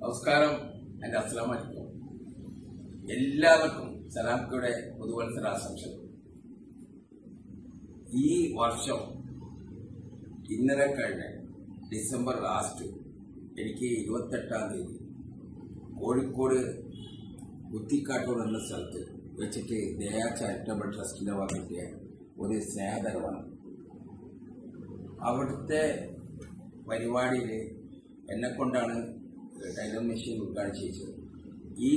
നമസ്കാരം. എൻ്റെ അസ്സലാമു അലൈക്കും. എല്ലാവർക്കും സലാംക്കയുടെ പുതുവത്സര ആശംസകൾ. ഈ വർഷം ഇന്നലെ കഴിഞ്ഞ ഡിസംബർ ലാസ്റ്റ് എനിക്ക് 28-ാം തീയതി കോഴിക്കോട് കുത്തിക്കാട്ടൂർ എന്ന സ്ഥലത്ത് വെച്ചിട്ട് ദയാ ചാരിറ്റബിൾ ട്രസ്റ്റിന്റെ വകയ്ക്ക് ഒരു സ്നേഹതരമാണ്. അവിടുത്തെ പരിപാടിയിൽ എന്നെക്കൊണ്ടാണ് ടൈലർ മെഷീൻ ഉദ്ഘാടനം ചെയ്തത്. ഈ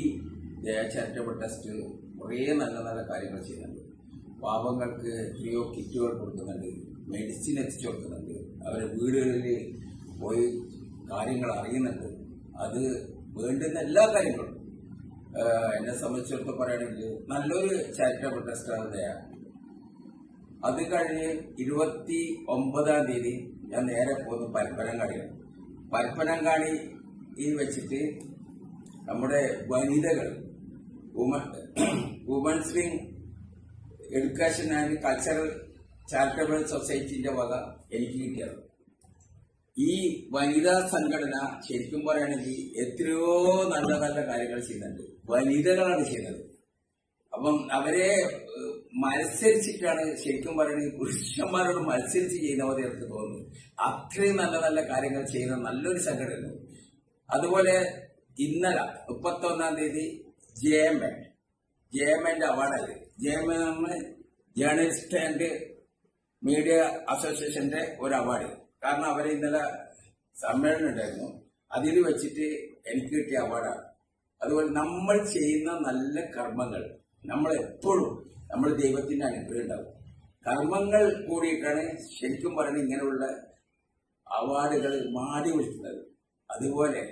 ദയാ ചാരിറ്റബിൾ ട്രസ്റ്റ് കുറേ നല്ല നല്ല കാര്യങ്ങൾ ചെയ്യുന്നുണ്ട്. പാവങ്ങൾക്ക് ഫ്രീ ഓഫ് കിറ്റുകൾ കൊടുക്കുന്നുണ്ട്, മെഡിസിൻ എത്തിച്ചു കൊടുക്കുന്നുണ്ട്, അവരുടെ വീടുകളിൽ പോയി കാര്യങ്ങൾ അറിയുന്നുണ്ട്. അത് വേണ്ടുന്ന എല്ലാ കാര്യങ്ങളും എന്നെ സംബന്ധിച്ചിടത്തോളം പറയുകയാണെങ്കിൽ നല്ലൊരു ചാരിറ്റബിൾ ട്രസ്റ്റാണ് ദയാ. അത് കഴിഞ്ഞ് 29-ാം തീയതി ഞാൻ നേരെ പോകുന്നു പരപ്പനങ്ങാടിയാണ്. പരപ്പനങ്ങാടി വെച്ചിട്ട് നമ്മുടെ വനിതകൾ women's wing education and cultural charitable സൊസൈറ്റിന്റെ വക എനിക്ക് കിട്ടിയത്. ഈ വനിതാ സംഘടന ശരിക്കും പറയുകയാണെങ്കിൽ എത്രയോ നല്ല നല്ല കാര്യങ്ങൾ ചെയ്യുന്നുണ്ട്. വനിതകളാണ് ചെയ്യുന്നത്. അപ്പം അവരെ മത്സരിച്ചിട്ടാണ് ശരിക്കും പറയുന്നത്, പുരുഷന്മാരോട് മത്സരിച്ച് ചെയ്യുന്ന പോലെ എനിക്ക് തോന്നുന്നു. അത്രയും നല്ല നല്ല കാര്യങ്ങൾ ചെയ്യുന്ന നല്ലൊരു സംഘടന. അതുപോലെ ഇന്നലെ 31-ാം തീയതി ജെഎംഎന്റെ അവാർഡായി. ജെഎംഎ ജേർണലിസ്റ്റ് ആൻഡ് മീഡിയ അസോസിയേഷന്റെ ഒരു അവാർഡ്. കാരണം അവർ ഇന്നലെ സമ്മേളനം ഉണ്ടായിരുന്നു, അതിൽ വെച്ചിട്ട് എനിക്ക് കിട്ടിയ അവാർഡാണ്. അതുപോലെ നമ്മൾ ചെയ്യുന്ന നല്ല കർമ്മങ്ങൾ നമ്മൾ എപ്പോഴും നമ്മൾ ദൈവത്തിന്റെ അനുഗ്രഹം ഉണ്ടാവും. കർമ്മങ്ങൾ കൂടിയിട്ടാണ് ശരിക്കും പറയുന്നത് ഇങ്ങനെയുള്ള അവാർഡുകൾ മാടി വിളിക്കുന്നത്. അതുപോലെ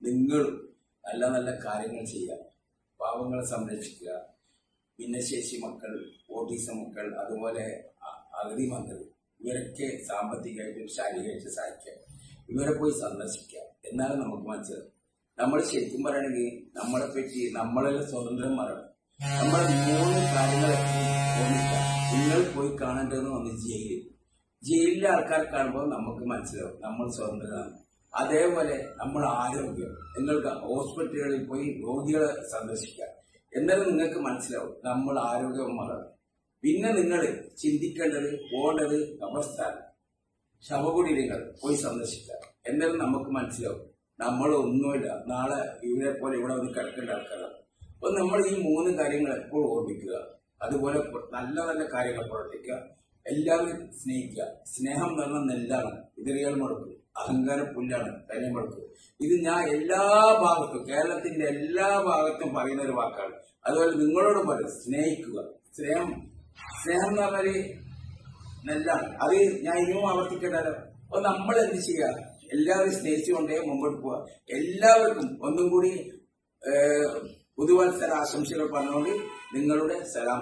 നിങ്ങളും നല്ല നല്ല കാര്യങ്ങൾ ചെയ്യുക, പാവങ്ങളെ സംരക്ഷിക്കുക, ഭിന്നശേഷി മക്കൾ, ഓട്ടിസം മക്കൾ, അതുപോലെ അഗതി മക്കൾ, ഇവരൊക്കെ സാമ്പത്തികമായിട്ടും ശാരീരികമായിട്ടും സഹായിക്കുക. ഇവരെ പോയി സന്ദർശിക്കുക. എന്നാലും നമുക്ക് മനസ്സിലാവും നമ്മൾ ശരിക്കും പറയുകയാണെങ്കിൽ നമ്മളെ പറ്റി നമ്മളെ സ്വതന്ത്രം മരണം. നമ്മൾ 3 കാര്യങ്ങളെ ഓർമ്മിക്കുക. നിങ്ങൾ പോയി കാണേണ്ടതെന്ന് വന്ന് ജയിലിലെ ആൾക്കാരെ കാണുമ്പോൾ നമുക്ക് മനസ്സിലാവും നമ്മൾ സ്വതന്ത്രരാണ്. അതേപോലെ നമ്മൾ ആരോഗ്യം, നിങ്ങൾക്ക് ഹോസ്പിറ്റലുകളിൽ പോയി രോഗികളെ സന്ദർശിക്കുക. എന്നാലും നിങ്ങൾക്ക് മനസ്സിലാവും നമ്മൾ ആരോഗ്യമാണ്. പിന്നെ നിങ്ങൾ ചിന്തിക്കേണ്ടത് പോകേണ്ടത് അവസ്ഥാനം, ശവകുടീരങ്ങൾ പോയി സന്ദർശിക്കുക. എന്നാലും നമുക്ക് മനസ്സിലാവും നമ്മളൊന്നുമില്ല, നാളെ ഇവരെ പോലെ ഇവിടെ വന്ന് കിടക്കേണ്ട ആൾക്കാരാണ്. അപ്പൊ നമ്മൾ ഈ 3 കാര്യങ്ങൾ എപ്പോഴും ഓർമ്മിക്കുക. അതുപോലെ നല്ല നല്ല കാര്യങ്ങൾ പ്രവർത്തിക്കുക, എല്ലാവരും സ്നേഹിക്കുക. സ്നേഹം എന്ന് പറഞ്ഞാൽ നെല്ലാണ്, ഇതറിയാൽ മുടക്കും. അഹങ്കാരം പുല്ലാണ്, തനി മുടക്കും. ഇത് ഞാൻ എല്ലാ ഭാഗത്തും, കേരളത്തിന്റെ എല്ലാ ഭാഗത്തും പറയുന്ന ഒരു വാക്കാണ്. അതുപോലെ നിങ്ങളോടും പറയും, സ്നേഹിക്കുക. സ്നേഹം എന്ന് പറഞ്ഞാല് നെല്ലാണ്. അത് ഞാൻ ഇനിയും ആവർത്തിക്കേണ്ടല്ലോ. അപ്പൊ നമ്മൾ എന്ത് ചെയ്യുക, എല്ലാവരും സ്നേഹിച്ചുകൊണ്ടേ മുമ്പോട്ട് പോവുക. എല്ലാവർക്കും ഒന്നും കൂടി പുതുവത്സര ആശംസകൾ പറഞ്ഞുകൊണ്ട് നിങ്ങളുടെ സലാം.